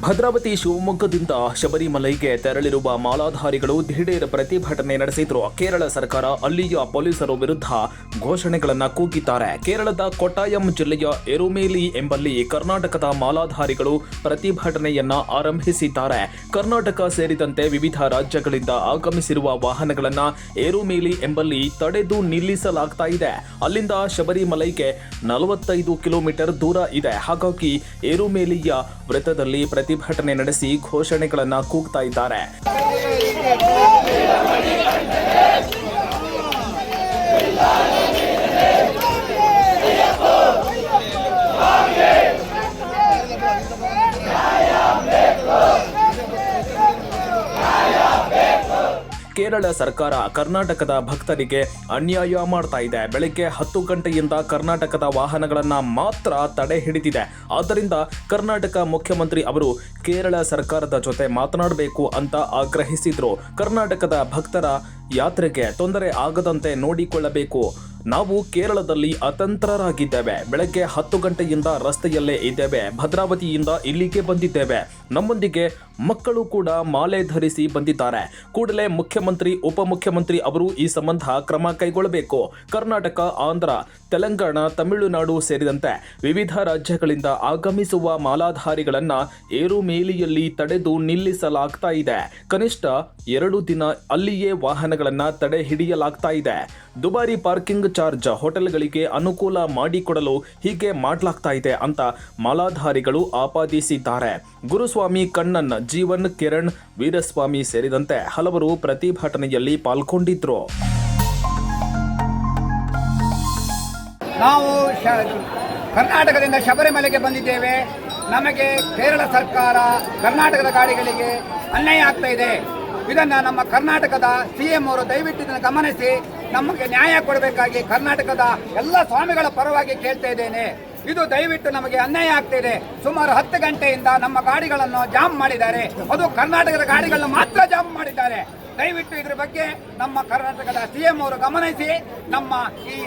ಭದ್ರಾವತಿ ಶಿವಮೊಗ್ಗದಿಂದ ಶಬರಿಮಲೆಗೆ ತೆರಳಿರುವ ಮಾಲಾಧಾರಿಗಳು ದಿಢೀರ್ ಪ್ರತಿಭಟನೆ ನಡೆಸಿದ್ರು. ಕೇರಳ ಸರ್ಕಾರ ಅಲ್ಲಿಯ ಪೊಲೀಸರು ವಿರುದ್ಧ ಘೋಷಣೆಗಳನ್ನು ಕೂಗಿದ್ದಾರೆ. ಕೇರಳದ ಕೊಟ್ಟಾಯಂ ಜಿಲ್ಲೆಯ ಎರುಮೇಲಿ ಎಂಬಲ್ಲಿ ಕರ್ನಾಟಕದ ಮಾಲಾಧಾರಿಗಳು ಪ್ರತಿಭಟನೆಯನ್ನ ಆರಂಭಿಸಿದ್ದಾರೆ. ಕರ್ನಾಟಕ ಸೇರಿದಂತೆ ವಿವಿಧ ರಾಜ್ಯಗಳಿಂದ ಆಗಮಿಸಿರುವ ವಾಹನಗಳನ್ನು ಎರುಮೇಲಿ ಎಂಬಲ್ಲಿ ತಡೆದು ನಿಲ್ಲಿಸಲಾಗ್ತಾ ಇದೆ. ಅಲ್ಲಿಂದ ಶಬರಿಮಲೆಗೆ 45 ಕಿಲೋಮೀಟರ್ ದೂರ ಇದೆ. ಹಾಗಾಗಿ ಎರುಮೇಲಿಯ ವೃತ್ತದಲ್ಲಿ ಪ್ರತಿಭಟನೆ ನಡೆಸಿ ಘೋಷಣೆಗಳನ್ನು ಕೂಗ್ತಾ ಇದ್ದಾರೆ. ಕೇರಳ ಸರ್ಕಾರ ಕರ್ನಾಟಕದ ಭಕ್ತರಿಗೆ ಅನ್ಯಾಯ ಮಾಡ್ತಾ ಇದೆ. ಬೆಳಗ್ಗೆ 10 ಗಂಟೆಯಿಂದ ಕರ್ನಾಟಕದ ವಾಹನಗಳನ್ನ ಮಾತ್ರ ತಡೆ ಹಿಡಿದಿದೆ. ಆದ್ದರಿಂದ ಕರ್ನಾಟಕ ಮುಖ್ಯಮಂತ್ರಿ ಅವರು ಕೇರಳ ಸರ್ಕಾರದ ಜೊತೆ ಮಾತನಾಡಬೇಕು ಅಂತ ಆಗ್ರಹಿಸಿದ್ರು. ಕರ್ನಾಟಕದ ಭಕ್ತರ ಯಾತ್ರೆಗೆ ತೊಂದರೆ ಆಗದಂತೆ ನೋಡಿಕೊಳ್ಳಬೇಕು. ನಾವು ಕೇರಳದಲ್ಲಿ ಅತಂತ್ರರಾಗಿದ್ದೇವೆ. ಬೆಳಗ್ಗೆ 10 ಗಂಟೆಯಿಂದ ರಸ್ತೆಯಲ್ಲೇ ಇದ್ದೇವೆ. ಭದ್ರಾವತಿಯಿಂದ ಇಲ್ಲಿಗೆ ಬಂದಿದ್ದೇವೆ. ನಮ್ಮೊಂದಿಗೆ ಮಕ್ಕಳು ಕೂಡ ಮಾಲೆ ಧರಿಸಿ ಬಂದಿದ್ದಾರೆ. ಕೂಡಲೇ ಮುಖ್ಯಮಂತ್ರಿ ಉಪಮುಖ್ಯಮಂತ್ರಿ ಅವರು ಈ ಸಂಬಂಧ ಕ್ರಮ ಕೈಗೊಳ್ಳಬೇಕು. ಕರ್ನಾಟಕ, ಆಂಧ್ರ, ತೆಲಂಗಾಣ, ತಮಿಳುನಾಡು ಸೇರಿದಂತೆ ವಿವಿಧ ರಾಜ್ಯಗಳಿಂದ ಆಗಮಿಸುವ ಮಾಲಾಧಾರಿಗಳನ್ನ ಏರುಮೇಲಿಯಲ್ಲಿ ತಡೆದು ನಿಲ್ಲಿಸಲಾಗ್ತಾ ಇದೆ. ಕನಿಷ್ಠ 2 ದಿನ ಅಲ್ಲಿಯೇ ವಾಹನಗಳನ್ನ ತಡೆ ಹಿಡಿಯಲಾಗ್ತಾ ಇದೆ. ದುಬಾರಿ ಪಾರ್ಕಿಂಗ್ ಚಾರ್ಜ್, ಹೋಟೆಲ್ಗಳಿಗೆ ಅನುಕೂಲ ಮಾಡಿಕೊಡಲು ಹೀಗೆ ಮಾಡಲಾಗ್ತಾ ಇದೆ ಅಂತ ಮಾಲಾಧಾರಿಗಳು ಆಪಾದಿಸಿದ್ದಾರೆ. ಗುರುಸ್ವಾಮಿ ಕಣ್ಣನ್, ಜೀವನ್, ಕಿರಣ್, ವೀರಸ್ವಾಮಿ ಸೇರಿದಂತೆ ಹಲವರು ಪ್ರತಿಭಟನೆಯಲ್ಲಿ ಪಾಲ್ಗೊಂಡಿದ್ರು. ನಾವು ಕರ್ನಾಟಕದಿಂದ ಶಬರಿಮಲೆಗೆ ಬಂದಿದ್ದೇವೆ. ನಮಗೆ ಕೇರಳ ಸರ್ಕಾರ ಕರ್ನಾಟಕದ ಗಾಡಿಗಳಿಗೆ ಅನ್ಯಾಯ ಆಗ್ತಾ ಇದೆ. ಇದನ್ನು ನಮ್ಮ ಕರ್ನಾಟಕದ CM ಅವರು ದಯವಿಟ್ಟು ಇದನ್ನು ಗಮನಿಸಿ ನಮಗೆ ನ್ಯಾಯ ಕೊಡಬೇಕಾಗಿ ಕರ್ನಾಟಕದ ಎಲ್ಲ ಸ್ವಾಮಿಗಳ ಪರವಾಗಿ ಕೇಳ್ತಾ ಇದ್ದೇನೆ. ಇದು ದಯವಿಟ್ಟು ನಮಗೆ ಅನ್ಯಾಯ ಆಗ್ತಾ ಇದೆ. ಸುಮಾರು 10 ಗಂಟೆಯಿಂದ ನಮ್ಮ ಗಾಡಿಗಳನ್ನು ಜಾಮ್ ಮಾಡಿದ್ದಾರೆ. ಅದು ಕರ್ನಾಟಕದ ಗಾಡಿಗಳನ್ನು ಮಾತ್ರ ಜಾಮ್ ಮಾಡಿದ್ದಾರೆ. ದಯವಿಟ್ಟು ಇದ್ರ ಬಗ್ಗೆ ನಮ್ಮ ಕರ್ನಾಟಕದ CM ಅವರು ಗಮನಿಸಿ ನಮ್ಮ ಈ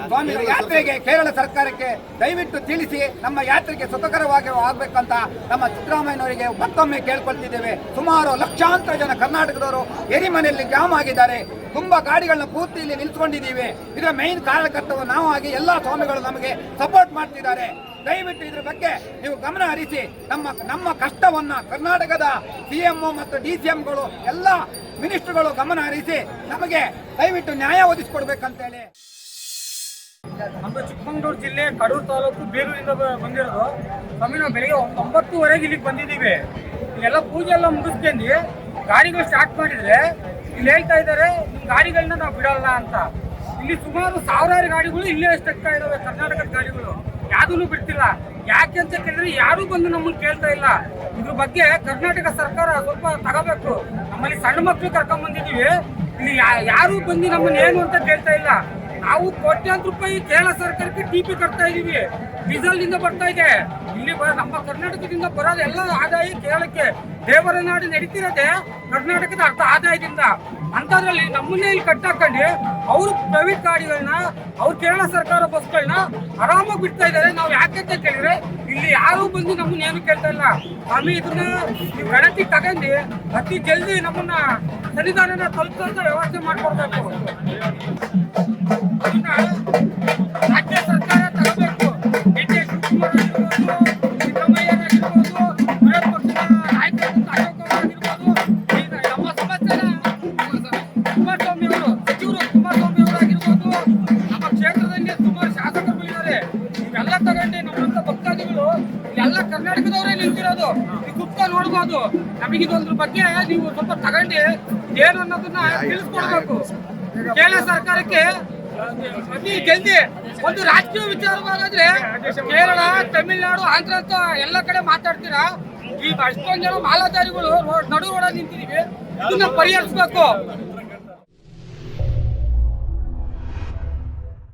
ಸ್ವಾಮಿಗಳ ಯಾತ್ರೆಗೆ ಕೇರಳ ಸರ್ಕಾರಕ್ಕೆ ದಯವಿಟ್ಟು ತಿಳಿಸಿ ನಮ್ಮ ಯಾತ್ರೆಗೆ ಸುಖಕರವಾಗಿ ಆಗಬೇಕಂತ ನಮ್ಮ ಸಿದ್ದರಾಮಯ್ಯನವರಿಗೆ ಮತ್ತೊಮ್ಮೆ ಕೇಳ್ಕೊಳ್ತಿದ್ದೇವೆ. ಸುಮಾರು ಲಕ್ಷಾಂತರ ಜನ ಕರ್ನಾಟಕದವರು ಎರಿಮನೆಯಲ್ಲಿ ಜಾಮ್ ಆಗಿದ್ದಾರೆ. ತುಂಬಾ ಗಾಡಿಗಳನ್ನ ಪೂರ್ತಿ ಇಲ್ಲಿ ನಿಲ್ಸ್ಕೊಂಡಿದ್ದೀವಿ. ಇದರ ಮೇನ್ ಕಾರಣಕರ್ತರು ನಾವು ಆಗಿ ಎಲ್ಲಾ ಸ್ವಾಮಿಗಳು ನಮಗೆ ಸಪೋರ್ಟ್ ಮಾಡ್ತಿದ್ದಾರೆ. ದಯವಿಟ್ಟು ಇದ್ರ ಬಗ್ಗೆ ನೀವು ಗಮನ ಹರಿಸಿ ನಮ್ಮ ಕಷ್ಟವನ್ನ ಕರ್ನಾಟಕದ CM ಮತ್ತು DCMಗಳು ಎಲ್ಲ ಮಿನಿಸ್ಟರ್ಗಳು ಗಮನ ಹರಿಸಿ ನಮಗೆ ದಯವಿಟ್ಟು ನ್ಯಾಯ ಒದಗಿಸಿಕೊಡ್ಬೇಕಂತೇಳಿ. ನಮ್ಮದು ಚಿಕ್ಕಮಗಳೂರು ಜಿಲ್ಲೆ ಕಡೂರು ತಾಲೂಕು ಬೇಲೂರಿಂದ ಬಂದಿರೋದು. ಸ್ವಾಮಿ ನಾವು ಬೆಳಿಗ್ಗೆ 9:30 ಇಲ್ಲಿಗೆ ಬಂದಿದ್ದೀವಿ. ಇಲ್ಲೆಲ್ಲ ಪೂಜೆ ಎಲ್ಲ ಮುಗಿಸ್ಕೊಂಡು ಗಾಡಿಗಳು ಸ್ಟಾರ್ಟ್ ಮಾಡಿದ್ರೆ ಇಲ್ಲಿ ಹೇಳ್ತಾ ಇದ್ದಾರೆ ನಿಮ್ಮ ಗಾಡಿಗಳನ್ನ ನಾವು ಬಿಡಲ್ಲ ಅಂತ. ಇಲ್ಲಿ ಸುಮಾರು ಸಾವಿರಾರು ಗಾಡಿಗಳು ಇಲ್ಲೇ ಸ್ಟಕ್ ಇದಾವೆ. ಕರ್ನಾಟಕದ ಗಾಡಿಗಳು ಯಾವುದೂ ಬಿಡ್ತಿಲ್ಲ. ಯಾಕೆ ಅಂತ ಕೇಳಿದ್ರೆ ಯಾರು ಬಂದು ನಮ್ಮನ್ನು ಕೇಳ್ತಾ ಇಲ್ಲ. ಇದ್ರ ಬಗ್ಗೆ ಕರ್ನಾಟಕ ಸರ್ಕಾರ ಸ್ವಲ್ಪ ತಗೋಬೇಕು. ನಮ್ಮಲ್ಲಿ ಸಣ್ಣ ಮಕ್ಕಳು ಕರ್ಕೊಂಡ್ ಬಂದಿದ್ದೀವಿ. ಇಲ್ಲಿ ಯಾರು ಬಂದು ನಮ್ಮನ್ನು ಏನು ಅಂತ ಕೇಳ್ತಾ ಇಲ್ಲ. ನಾವು ಕೋಟ್ಯಾಂತರ ರೂಪಾಯಿ ಕೇರಳ ಸರ್ಕಾರಕ್ಕೆ TP ಕಟ್ತಾ ಇದೀವಿ. ಡೀಸೆಲ್ನಿಂದ ಬರ್ತಾ ಇದೆ. ಇಲ್ಲಿ ನಮ್ಮ ಕರ್ನಾಟಕದಿಂದ ಬರೋದು ಎಲ್ಲ ಆದಾಯ ಕೇರಳಕ್ಕೆ. ದೇವರ ನಾಡು ನಡೀತಿರೋದೆ ಕರ್ನಾಟಕದ ಅರ್ಧ ಆದಾಯದಿಂದ. ಅಂಥದ್ರಲ್ಲಿ ನಮ್ಮನ್ನೇ ಇಲ್ಲಿ ಕಟ್ಟಾಕೊಂಡು ಅವರು ಪ್ರೈವೇಟ್ ಗಾಡಿಗಳನ್ನ ಅವ್ರು ಕೇರಳ ಸರ್ಕಾರ ಬಸ್ಗಳನ್ನ ಆರಾಮಾಗಿ ಬಿಡ್ತಾ ಇದ್ದಾರೆ. ನಾವು ಯಾಕೆ ಅಂತ ಕೇಳಿದ್ರೆ ಇಲ್ಲಿ ಯಾರು ಬಂದು ನಮ್ಮನ್ನ ಏನು ಕೇಳ್ತಾ ಇಲ್ಲ. ಸ್ವಾಮಿ ಇದನ್ನ ನೀವು ಗಣತಿ ತಗೊಂಡು ಅತಿ ಜಲ್ದಿ ನಮ್ಮನ್ನ ಸನ್ನಿಧಾನನ ತಲುಪುವಂತ ವ್ಯವಸ್ಥೆ ಮಾಡ್ಕೊಡ್ಬೇಕು. ರಾಜ್ಯ ಸರ್ಕಾರ ತಗೋಬೇಕು. DK ಶಿವಕುಮಾರ್ ಆಗಿರ್ಬೋದು, ಸಿದ್ದರಾಮಯ್ಯರಾಗಿರ್ಬೋದು, ವಿರೋಧ ಪಕ್ಷದ ನಾಯಕರಾದಂಥ ಅಶೋಕ್ ಅವರಾಗಿರ್ಬೋದು, ಈಗ ನಮ್ಮ ಸಮಸ್ಯೆನ ಕುಮಾರಸ್ವಾಮಿ ಅವರು ಸಚಿವರು ಕುಮಾರಸ್ವಾಮಿ ಅವರಾಗಿರ್ಬೋದು, ನಮ್ಮ ಕ್ಷೇತ್ರದಲ್ಲಿ ಸುಮಾರು ಶಾಸಕರು ಇದ್ದಾರೆ. ಇವೆಲ್ಲ ತಗೊಂಡು ನಮ್ಮಂತ ಭಕ್ತಾದಿಗಳು ಇಲ್ಲೆಲ್ಲ ಕರ್ನಾಟಕದವರೇ ನಿಂತಿರೋದು. ಈ ಸುತ್ತ ನೋಡ್ಬೋದು. ನಮಗಿದೊಂದ್ರ ಬಗ್ಗೆ ನೀವು ಸ್ವಲ್ಪ ತಗೊಂಡು ಏನು ಅನ್ನೋದನ್ನ ತಿಳಿಸ್ಕೊಡ್ಬೇಕು. ಕೇರಳ ಸರ್ಕಾರಕ್ಕೆ ಅತಿ ಜಲ್ದಿ ಒಂದು ರಾಜಕೀಯ ವಿಚಾರವಾಗಾದ್ರೆ ಕೇರಳ, ತಮಿಳುನಾಡು, ಆಂಧ್ರ ಅಂತ ಎಲ್ಲ ಕಡೆ ಮಾತಾಡ್ತೀರಾ. ಈ ಅಷ್ಟೊಂದು ಜನ ಮಾಲಾಧಾರಿಗಳು ನಡು ರೋಡ ನಿಂತಿದೀವಿ. ಇದನ್ನ ಪರಿಹರಿಸಬೇಕು.